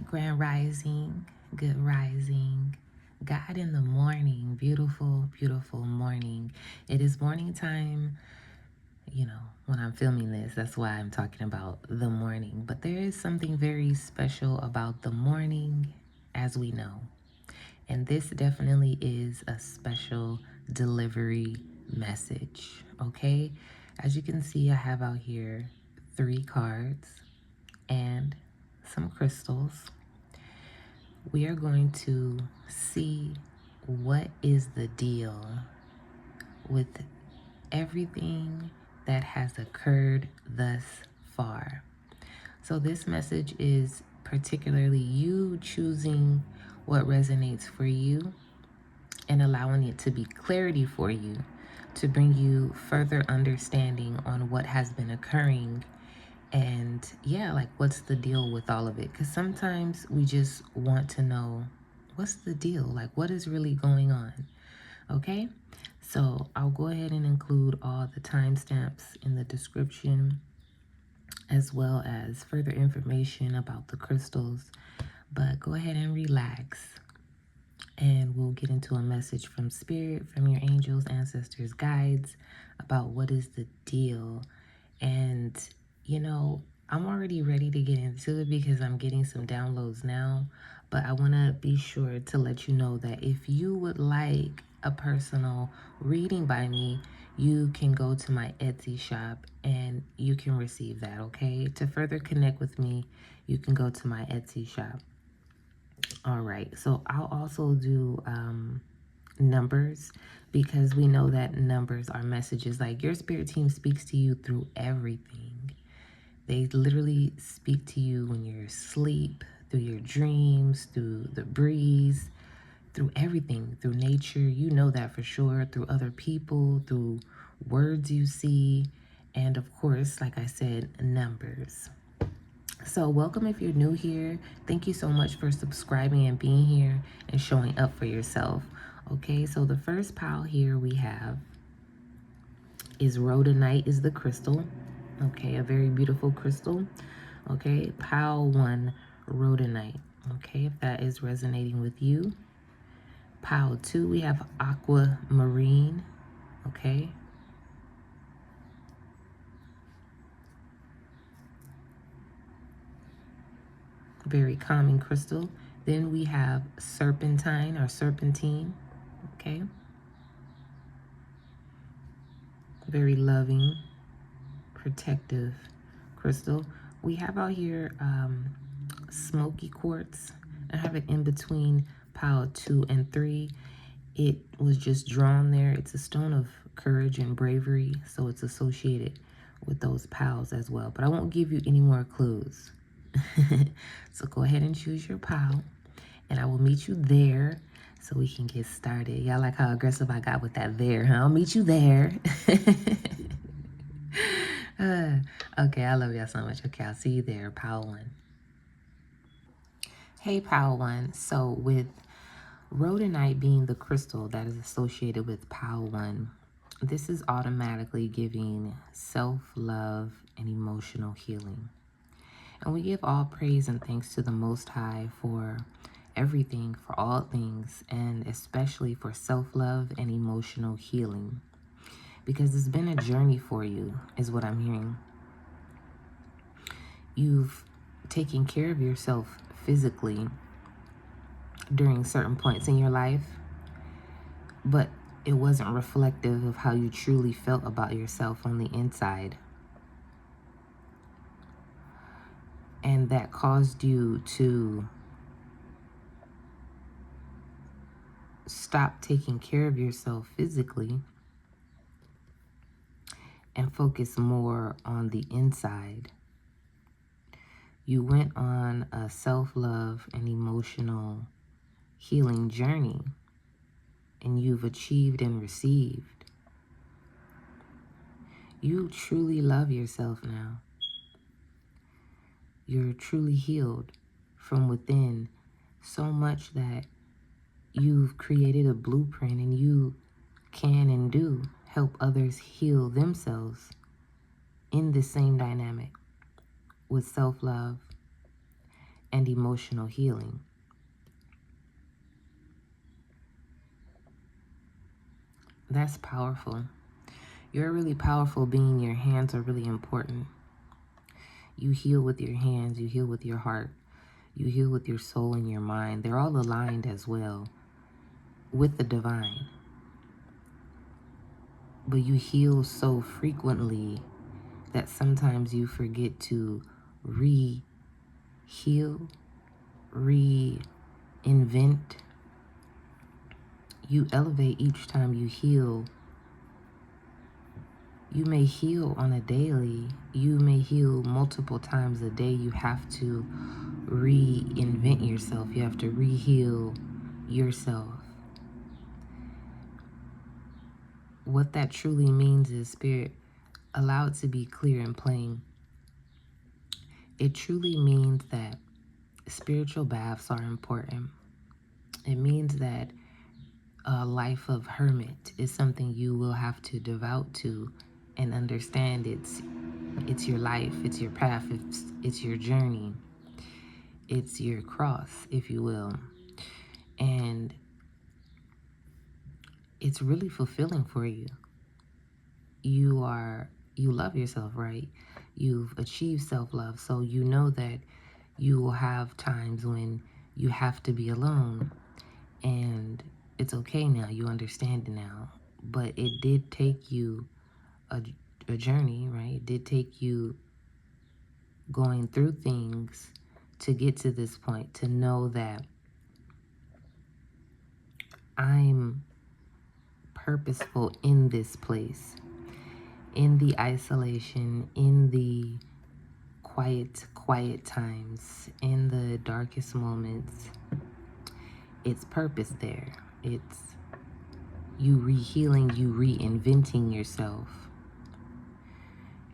Grand Rising, Good Rising, God in the morning, beautiful, beautiful morning. It is morning time, when I'm filming this. That's why I'm talking about the morning. But there is something very special about the morning, as we know. And this definitely is a special delivery message, okay? As you can see, I have out here 3 cards and some crystals. We are going to see what is the deal with everything that has occurred thus far. So this message is particularly you choosing what resonates for you and allowing it to be clarity for you to bring you further understanding on what has been occurring. And yeah, like what's the deal with all of it? Because sometimes we just want to know what's the deal? Like what is really going on? Okay, so I'll go ahead and include all the timestamps in the description as well as further information about the crystals. But go ahead and relax and we'll get into a message from spirit, from your angels, ancestors, guides about what is the deal. And I'm already ready to get into it because I'm getting some downloads now, but I want to be sure to let you know that if you would like a personal reading by me, you can go to my Etsy shop and you can receive that, okay? To further connect with me, you can go to my Etsy shop. All right, so I'll also do numbers because we know that numbers are messages. Like your spirit team speaks to you through everything. They literally speak to you when you're asleep, through your dreams, through the breeze, through everything, through nature. You know that for sure, through other people, through words you see, and of course, like I said, numbers. So welcome if you're new here. Thank you so much for subscribing and being here and showing up for yourself. Okay, so the first pile here we have is Rhodonite is the crystal. Okay, a very beautiful crystal. Okay, pile 1, Rhodonite. Okay, if that is resonating with you. Pile 2, we have Aquamarine. Okay. Very calming crystal. Then we have Serpentine or Serpentine. Okay. Very loving, protective crystal. We have out here smoky quartz. I have it in between pile 2 and 3. It was just drawn there. It's a stone of courage and bravery, so it's associated with those piles as well. But I won't give you any more clues. So go ahead and choose your pile, and I will meet you there so we can get started. Y'all like how aggressive I got with that there, huh? I'll meet you there. Okay, I love y'all so much. Okay, I'll see you there, pile 1. Hey, pile 1. So with Rhodonite being the crystal that is associated with pile 1, this is automatically giving self-love and emotional healing. And we give all praise and thanks to the Most High for everything, for all things, and especially for self-love and emotional healing. Because it's been a journey for you, is what I'm hearing. You've taken care of yourself physically during certain points in your life, but it wasn't reflective of how you truly felt about yourself on the inside. And that caused you to stop taking care of yourself physically and focus more on the inside. You went on a self-love and emotional healing journey, and you've achieved and received. You truly love yourself now. You're truly healed from within, so much that you've created a blueprint and you can and do help others heal themselves in the same dynamic with self-love and emotional healing. That's powerful. You're a really powerful being. Your hands are really important. You heal with your hands. You heal with your heart. You heal with your soul and your mind. They're all aligned as well with the divine. But you heal so frequently that sometimes you forget to re-heal, reinvent. You elevate each time you heal. You may heal on a daily. You may heal multiple times a day. You have to reinvent yourself. You have to re-heal yourself. What that truly means is, Spirit, allow it to be clear and plain. It truly means that spiritual baths are important. It means that a life of hermit is something you will have to devote to and understand. It's your life, it's your path, it's your journey, it's your cross, if you will. And it's really fulfilling for you. You love yourself, right? You've achieved self-love, so you know that you will have times when you have to be alone, and it's okay now. You understand it now. But it did take you a journey, right? It did take you going through things to get to this point, to know that I'm purposeful in this place, in the isolation, in the quiet times, in the darkest moments. It's purpose there. It's you re-healing, you reinventing yourself.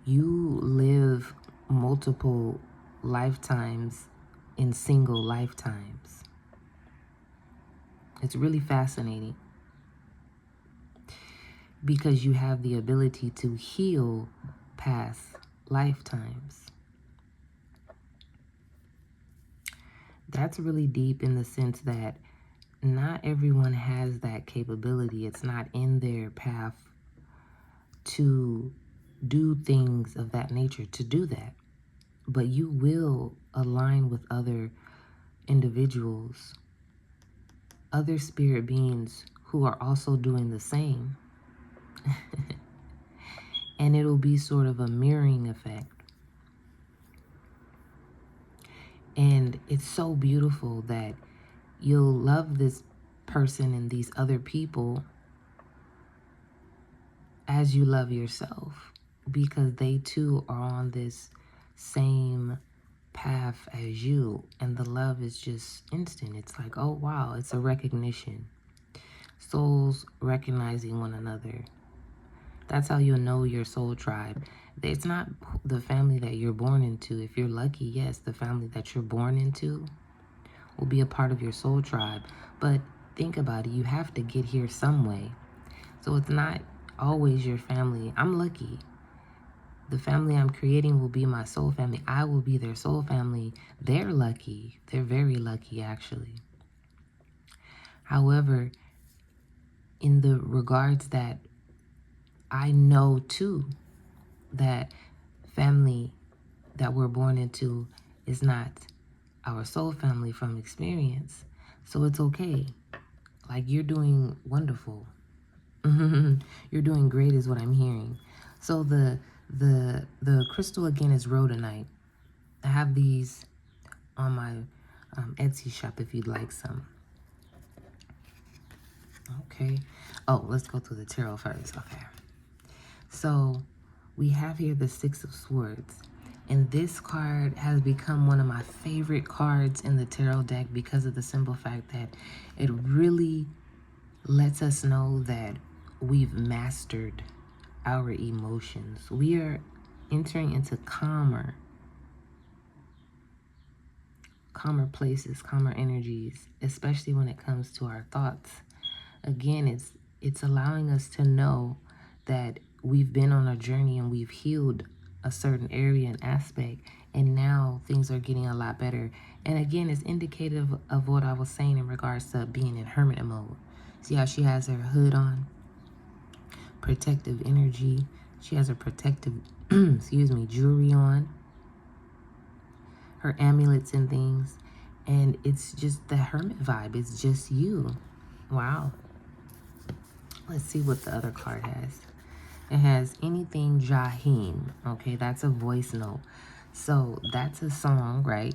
You live multiple lifetimes in single lifetimes. It's really fascinating because you have the ability to heal past lifetimes. That's really deep in the sense that not everyone has that capability. It's not in their path to do things of that nature, to do that. But you will align with other individuals, other spirit beings who are also doing the same. And it'll be sort of a mirroring effect. And it's so beautiful that you'll love this person and these other people as you love yourself, because they too are on this same path as you, and the love is just instant. It's like, oh wow, it's a recognition. Souls recognizing one another. That's how you'll know your soul tribe. It's not the family that you're born into. If you're lucky, yes, the family that you're born into will be a part of your soul tribe. But think about it, you have to get here some way. So it's not always your family. I'm lucky. The family I'm creating will be my soul family. I will be their soul family. They're lucky. They're very lucky, actually. However, in the regards that I know too, that family that we're born into is not our soul family from experience. So it's okay. Like, you're doing wonderful. You're doing great is what I'm hearing. So the crystal again is rhodonite. I have these on my Etsy shop if you'd like some. Okay. Oh, let's go through the tarot first. Okay. So we have here the Six of Swords. And this card has become one of my favorite cards in the tarot deck because of the simple fact that it really lets us know that we've mastered our emotions. We are entering into calmer places, calmer energies, especially when it comes to our thoughts. Again, it's allowing us to know that we've been on a journey and we've healed a certain area and aspect, and now things are getting a lot better. And again, it's indicative of what I was saying in regards to being in hermit mode. See how she has her hood on? Protective energy. She has her protective, excuse me, jewelry on. Her amulets and things. And it's just the hermit vibe. It's just you. Wow. Let's see what the other card has. It has anything Jahim. Okay, that's a voice note. So that's a song, right?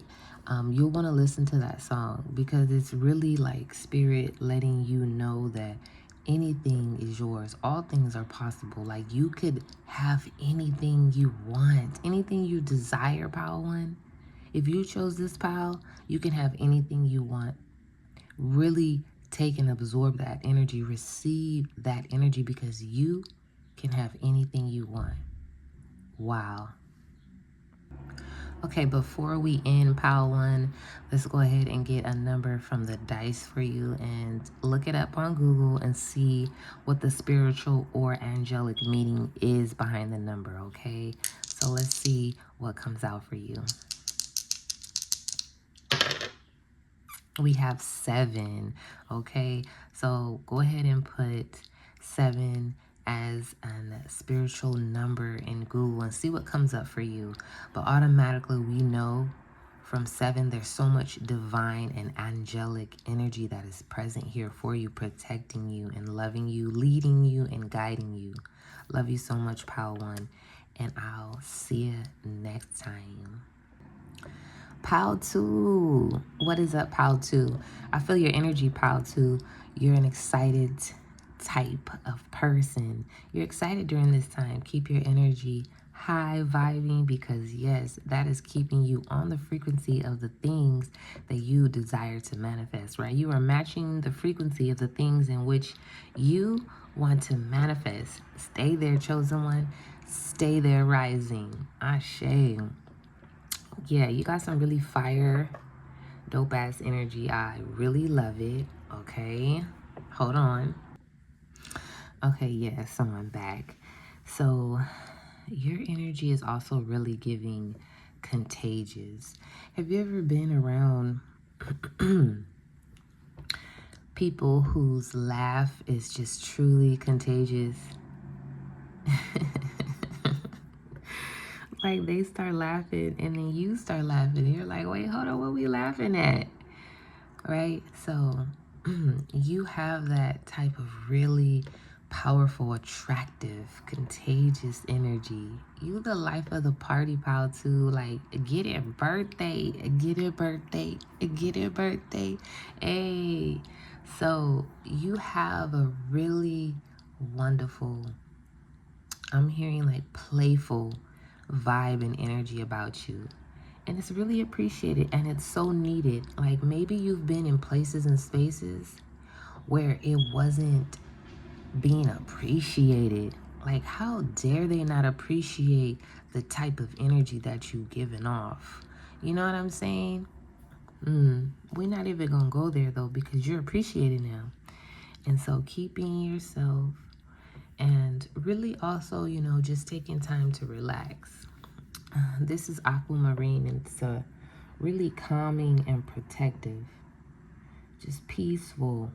You'll want to listen to that song because it's really like spirit letting you know that anything is yours. All things are possible. Like you could have anything you want, anything you desire, pile one. If you chose this pile, you can have anything you want. Really take and absorb that energy, receive that energy, because you can have anything you want. Wow. Okay, before we end pile one, let's go ahead and get a number from the dice for you and look it up on Google and see what the spiritual or angelic meaning is behind the number, okay? So let's see what comes out for you. We have 7, okay? So go ahead and put 7 as a spiritual number in Google and see what comes up for you. But automatically we know from 7 there's so much divine and angelic energy that is present here for you, protecting you and loving you, leading you and guiding you. Love you so much, pile one, and I'll see you next time. Pile 2. What is up, pile 2? I feel your energy, pile 2. You're an excited type of person. You're excited during this time. Keep your energy high, vibing, because yes, that is keeping you on the frequency of the things that you desire to manifest, right? You are matching the frequency of the things in which you want to manifest. Stay there, chosen one. Stay there, rising. Ashe. Yeah, you got some really fire, dope ass energy. I really love it. Okay, hold on. Okay, yeah, so I'm back. So your energy is also really giving contagious. Have you ever been around people whose laugh is just truly contagious? Like they start laughing and then you start laughing. You're like, wait, hold on, what are we laughing at? Right? So you have that type of really powerful, attractive, contagious energy. You the life of the party, pal, too. Like, get it birthday, get it birthday, get it birthday. Hey. So you have a really wonderful, I'm hearing like playful vibe and energy about you. And it's really appreciated and it's so needed. Like maybe you've been in places and spaces where it wasn't being appreciated. Like how dare they not appreciate the type of energy that you've given off? You know what I'm saying? We're not even gonna go there though, because you're appreciated now. And so keep being yourself and really also, you know, just taking time to relax. This is Aquamarine, and it's a really calming and protective, just peaceful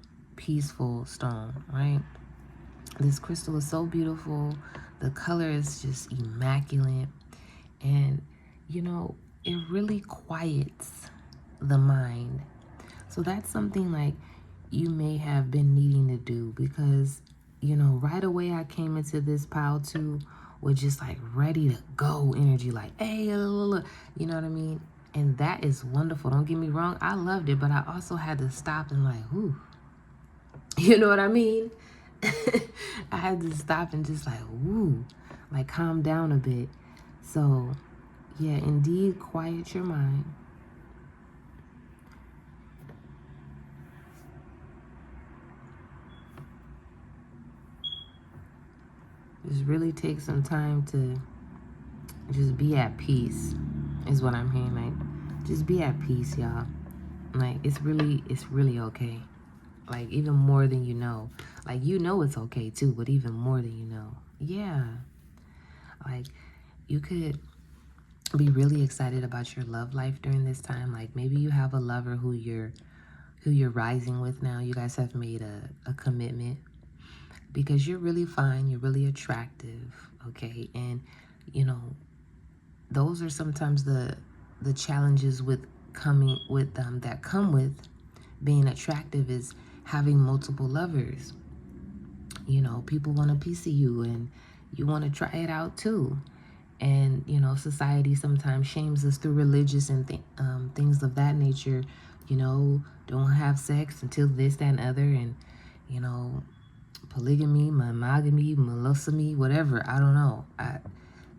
stone, right? This crystal is so beautiful. The color is just immaculate. And, you know, it really quiets the mind. So that's something like you may have been needing to do because, you know, right away I came into this pile too with just like ready to go energy, like, hey, you know what I mean? And that is wonderful. Don't get me wrong. I loved it, but I also had to stop and like, whoo, you know what I mean? I had to stop and just like, woo, like calm down a bit. So yeah, indeed, quiet your mind. Just really take some time to just be at peace is what I'm hearing. Like, just be at peace, y'all. Like, it's really okay. Like, even more than you know. Like, you know it's okay, too, but even more than you know. Yeah. Like, you could be really excited about your love life during this time. Like maybe you have a lover who you're rising with now. You guys have made a commitment because you're really fine, you're really attractive, okay? And you know, those are sometimes the challenges with coming with that come with being attractive, is having multiple lovers. You know, people want a piece of you and you want to try it out too. And you know, society sometimes shames us through religious and things of that nature. You know, don't have sex until this, that, and other, and you know, polygamy, monogamy, melosamy, whatever. I don't know.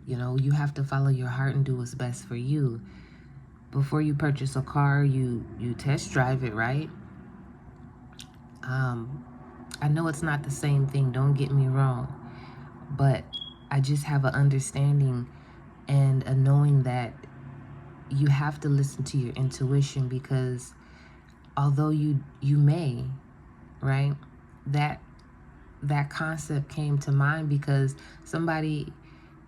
You know, you have to follow your heart and do what's best for you. Before you purchase a car, you test drive it, right? I know it's not the same thing, don't get me wrong, but I just have an understanding and a knowing that you have to listen to your intuition, because although you may, right, that concept came to mind because somebody,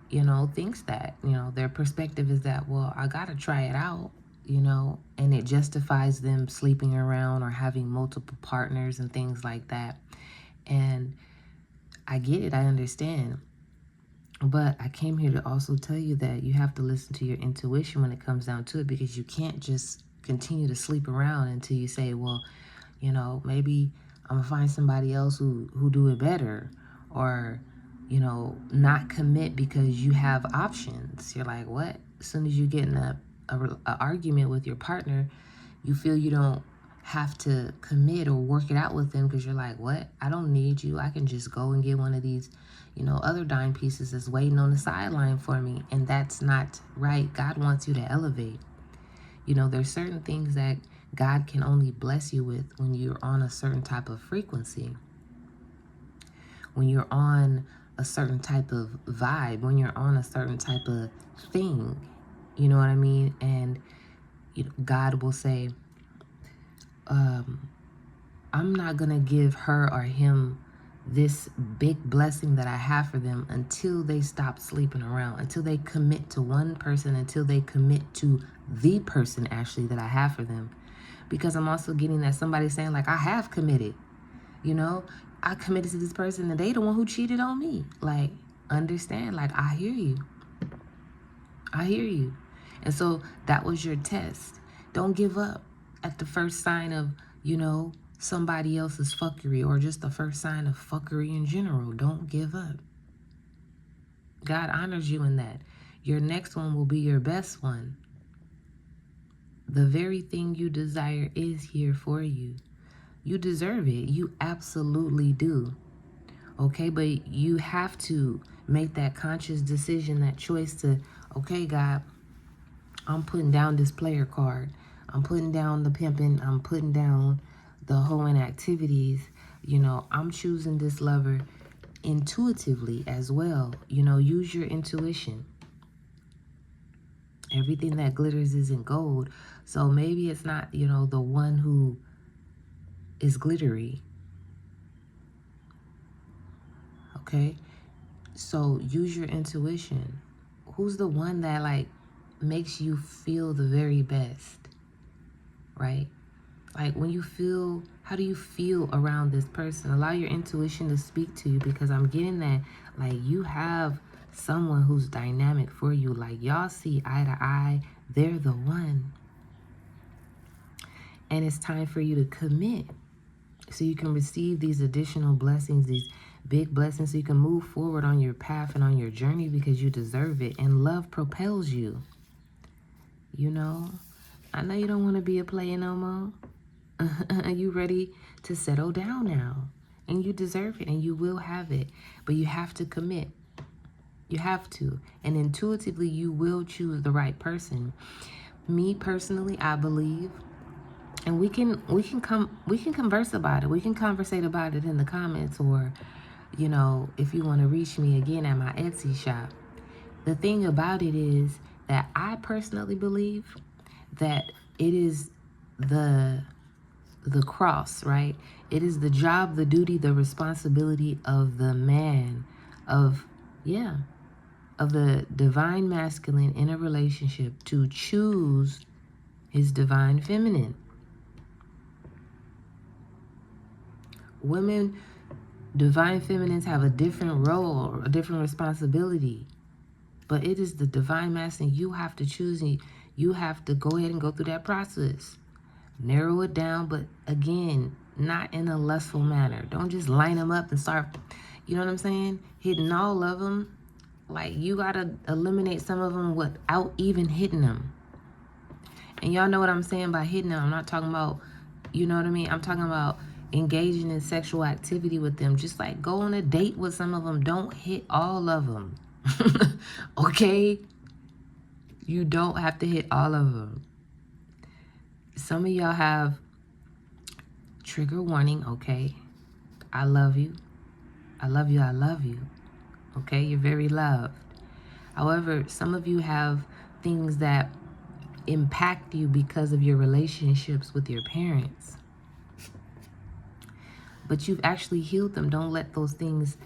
you know, thinks that, you know, their perspective is that, well, I gotta try it out, you know, and it justifies them sleeping around or having multiple partners and things like that. And I get it, I understand. But I came here to also tell you that you have to listen to your intuition when it comes down to it, because you can't just continue to sleep around until you say, well, you know, maybe I'm gonna find somebody else who do it better, or, you know, not commit because you have options. You're like, what? As soon as you get in a argument with your partner, you feel you don't have to commit or work it out with them because you're like, what? I don't need you. I can just go and get one of these, you know, other dime pieces that's waiting on the sideline for me. And that's not right. God wants you to elevate. You know, there's certain things that God can only bless you with when you're on a certain type of frequency, when you're on a certain type of vibe, when you're on a certain type of thing. You know what I mean? And you know, God will say, I'm not going to give her or him this big blessing that I have for them until they stop sleeping around, until they commit to one person, until they commit to the person actually that I have for them. Because I'm also getting that somebody saying, like, I have committed, you know, I committed to this person and they the one who cheated on me. Like, understand, like, I hear you. I hear you. And so that was your test. Don't give up at the first sign of, you know, somebody else's fuckery, or just the first sign of fuckery in general. Don't give up. God honors you in that. Your next one will be your best one. The very thing you desire is here for you. You deserve it. You absolutely do. Okay, but you have to make that conscious decision, that choice to, okay, God, I'm putting down this player card. I'm putting down the pimping. I'm putting down the hoeing activities. You know, I'm choosing this lover intuitively as well. You know, use your intuition. Everything that glitters isn't gold. So maybe it's not, you know, the one who is glittery. Okay? So use your intuition. Who's the one that, like, makes you feel the very best? Right? Like, when you feel, how do you feel around this person? Allow your intuition to speak to you, because I'm getting that, like, you have someone who's dynamic for you. Like, y'all see eye to eye. They're the one. And it's time for you to commit so you can receive these additional blessings, these big blessings, so you can move forward on your path and on your journey, because you deserve it. And love propels you. You know, I know you don't want to be a player no more. Are you ready to settle down now? And you deserve it, and you will have it. But you have to commit. You have to. And intuitively, you will choose the right person. Me personally, I believe, and we can converse about it. We can conversate about it in the comments, or, you know, if you want to reach me again at my Etsy shop. The thing about it is that I personally believe that it is the cross, right? It is the job, the duty, the responsibility of the man, of of the divine masculine in a relationship to choose his divine feminine. Women, divine feminines have a different role, a different responsibility. But it is the divine masculine. You have to choose, and you have to go ahead and go through that process. Narrow it down, but again, not in a lustful manner. Don't just line them up and start, you know what I'm saying? Hitting all of them. Like, you got to eliminate some of them without even hitting them. And y'all know what I'm saying by hitting them. I'm not talking about, you know what I mean? I'm talking about engaging in sexual activity with them. Just like go on a date with some of them. Don't hit all of them. Okay? You don't have to hit all of them. Some of y'all have trigger warning, okay? I love you. I love you. I love you. Okay? You're very loved. However, some of you have things that impact you because of your relationships with your parents. But you've actually healed them. Don't let those things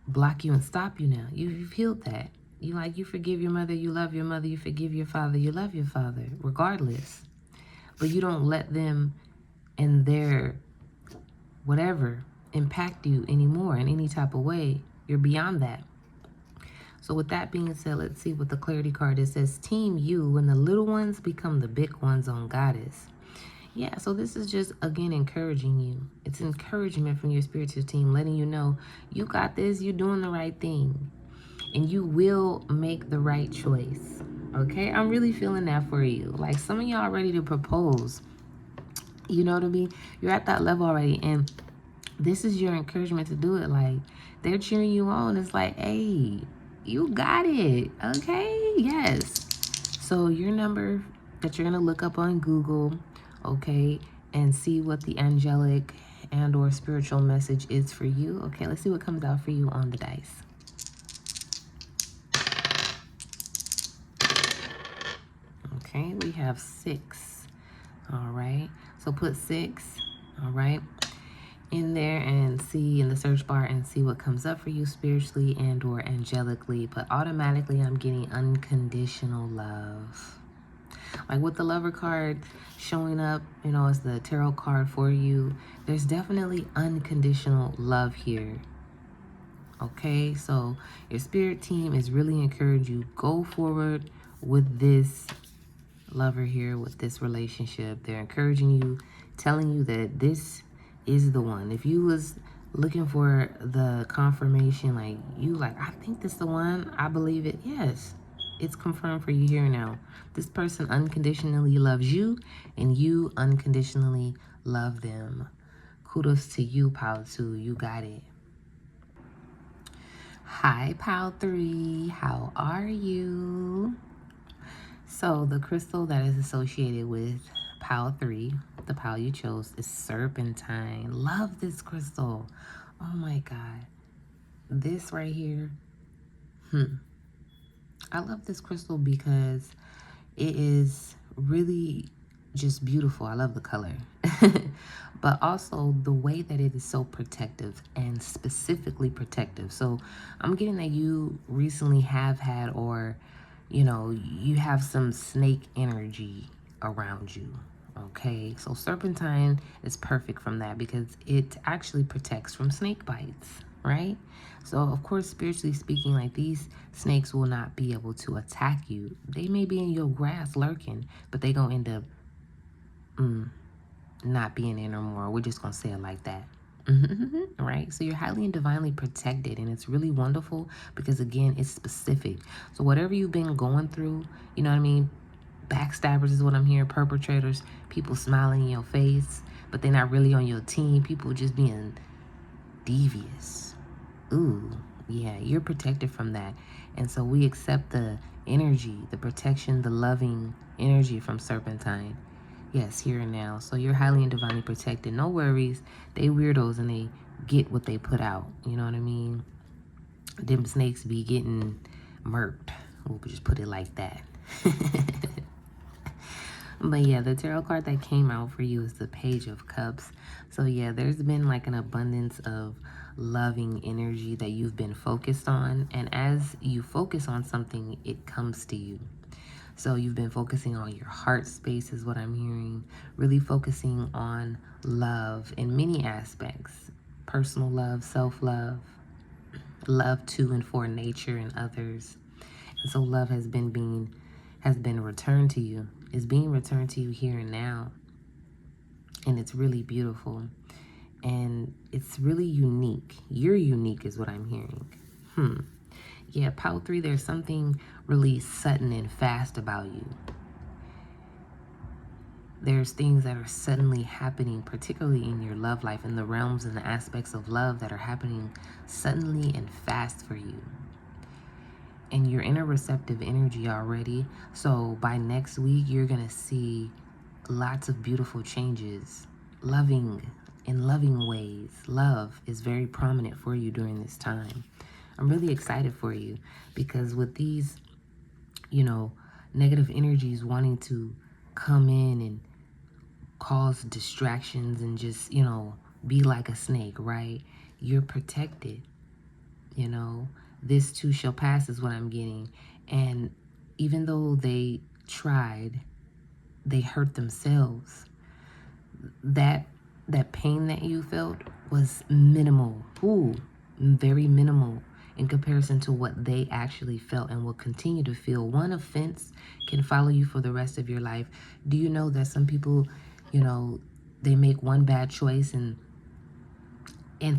block you and stop you now. You've healed that. You forgive your mother, you love your mother, you forgive your father, you love your father, regardless. But you don't let them and their whatever impact you anymore in any type of way. You're beyond that. So with that being said, let's see what the clarity card is. It says, Team You, when the little ones become the big ones on Goddess. Yeah, so this is just, again, encouraging you. It's encouragement from your spiritual team, letting you know you got this, you're doing the right thing, and you will make the right choice. Okay, I'm really feeling that for you. Like, some of y'all ready to propose. You know what I mean? You're at that level already, and this is your encouragement to do it. Like, they're cheering you on. It's like, hey, you got it. Okay, yes. So your number that you're going to look up on Google, okay, and see what the angelic and or spiritual message is for you. Okay, let's see what comes out for you on the dice. Okay, we have 6. All right, so put 6, all right, in there and see in the search bar and see what comes up for you spiritually and or angelically. But automatically I'm getting unconditional love. Like with the Lover card showing up, you know, as the tarot card for you, there's definitely unconditional love here. Okay, so your spirit team is really encouraging you. Go forward with this Lover here, with this relationship. They're encouraging you, telling you that this is the one. If you was looking for the confirmation, like I think this is the one, I believe it, yes, it's confirmed for you here now. This person unconditionally loves you, and you unconditionally love them. Kudos to you, Pile 2. You got it. Hi, Pile 3. How are you? So the crystal that is associated with Pile 3, the pile you chose, is Serpentine. Love this crystal. Oh my God. This right here. I love this crystal because it is really just beautiful. I love the color. But also the way that it is so protective, and specifically protective. So I'm getting that you recently have had, or you know, you have some snake energy around you. Okay, so Serpentine is perfect from that because it actually protects from snake bites, right? So of course, spiritually speaking, like, these snakes will not be able to attack you. They may be in your grass lurking, but they gonna end up not being in no more. We're just gonna say it like that. Right? So you're highly and divinely protected, and it's really wonderful because, again, it's specific. So whatever you've been going through, you know what I mean? Backstabbers is what I'm hearing, perpetrators, people smiling in your face, but they're not really on your team, people just being devious. Ooh, yeah, you're protected from that. And so we accept the energy, the protection, the loving energy from Serpentine. Yes, here and now. So you're highly and divinely protected. No worries. They weirdos and they get what they put out. You know what I mean? Them snakes be getting murked. We'll just put it like that. But yeah, the tarot card that came out for you is the Page of Cups. So yeah, there's been like an abundance of loving energy that you've been focused on. And as you focus on something, it comes to you. So you've been focusing on your heart space is what I'm hearing. Really focusing on love in many aspects. Personal love, self-love, love to and for nature and others. And so love has been returned to you. It's being returned to you here and now. And it's really beautiful. And it's really unique. You're unique is what I'm hearing. Yeah, Pile 3, there's something really sudden and fast about you. There's things that are suddenly happening, particularly in your love life, in the realms and the aspects of love that are happening suddenly and fast for you. And you're in a receptive energy already. So by next week, you're going to see lots of beautiful changes. In loving ways. Love is very prominent for you during this time. I'm really excited for you because with these, negative energies wanting to come in and cause distractions and just, be like a snake, right? You're protected, This too shall pass is what I'm getting. And even though they tried, they hurt themselves. That pain that you felt was minimal. Very minimal in comparison to what they actually felt and will continue to feel. One offense can follow you for the rest of your life. Do you know that some people, they make one bad choice and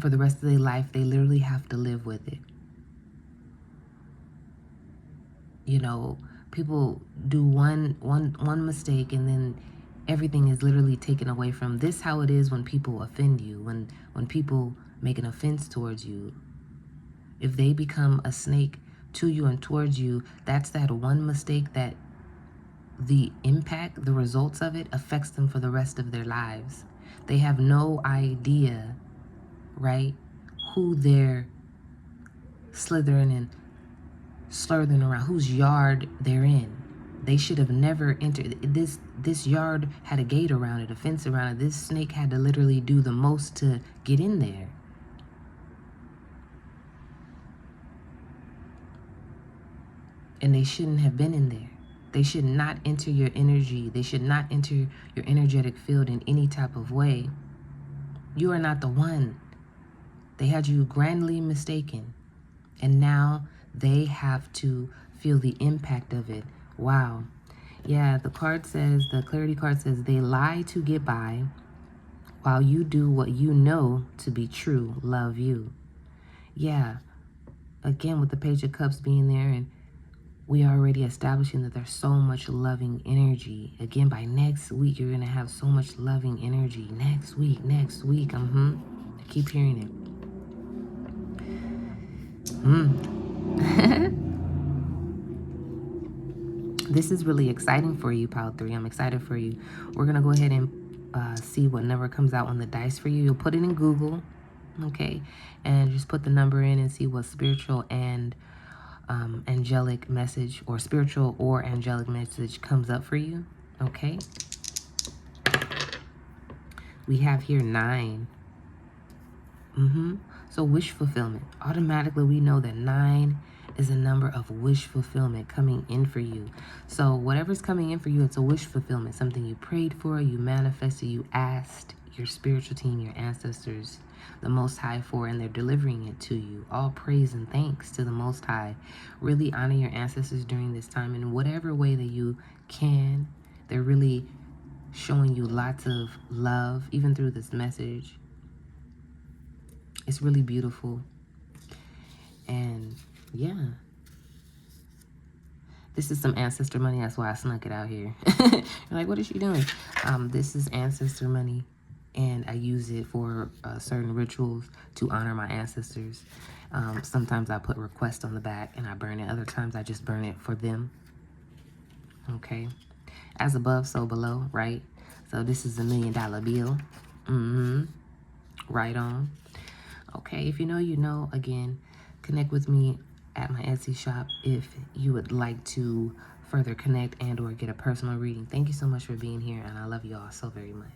for the rest of their life, they literally have to live with it. People do one mistake and then everything is literally taken away from. This how it is when people offend you, when people make an offense towards you. If they become a snake to you and towards you, that's that one mistake that the impact, the results of it affects them for the rest of their lives. They have no idea, right, who they're slithering and slurthing around, whose yard they're in. They should have never entered. This yard had a gate around it, a fence around it. This snake had to literally do the most to get in there. And they shouldn't have been in there. They should not enter your energy. They should not enter your energetic field in any type of way. You are not the one. They had you grandly mistaken. And now they have to feel the impact of it. Wow. Yeah, the clarity card says, they lie to get by while you do what you know to be true. Love you. Yeah. Again, with the Page of Cups being there, and we are already establishing that there's so much loving energy. Again, by next week, you're going to have so much loving energy. Next week. I keep hearing it. This is really exciting for you, Pile 3. I'm excited for you. We're going to go ahead and see what number comes out on the dice for you. You'll put it in Google, okay? And just put the number in and see what spiritual and angelic message or spiritual or angelic message comes up for you, okay? We have here 9. So wish fulfillment. Automatically, we know that 9 is a number of wish fulfillment coming in for you. So whatever's coming in for you, it's a wish fulfillment. Something you prayed for, you manifested, you asked your spiritual team, your ancestors, the Most High for, and they're delivering it to you. All praise and thanks to the Most High. Really honor your ancestors during this time in whatever way that you can. They're really showing you lots of love, even through this message. It's really beautiful. And yeah, this is some ancestor money. That's why I snuck it out here. You're like, what is she doing? This is ancestor money, and I use it for certain rituals to honor my ancestors. Sometimes I put request on the back and I burn it. Other times I just burn it for them. Okay. As above, so below, right? So this is a $1 million bill. Right on. Okay, if you know, you know. Again, connect with me at my Etsy shop if you would like to further connect and or get a personal reading. Thank you so much for being here, and I love you all so very much.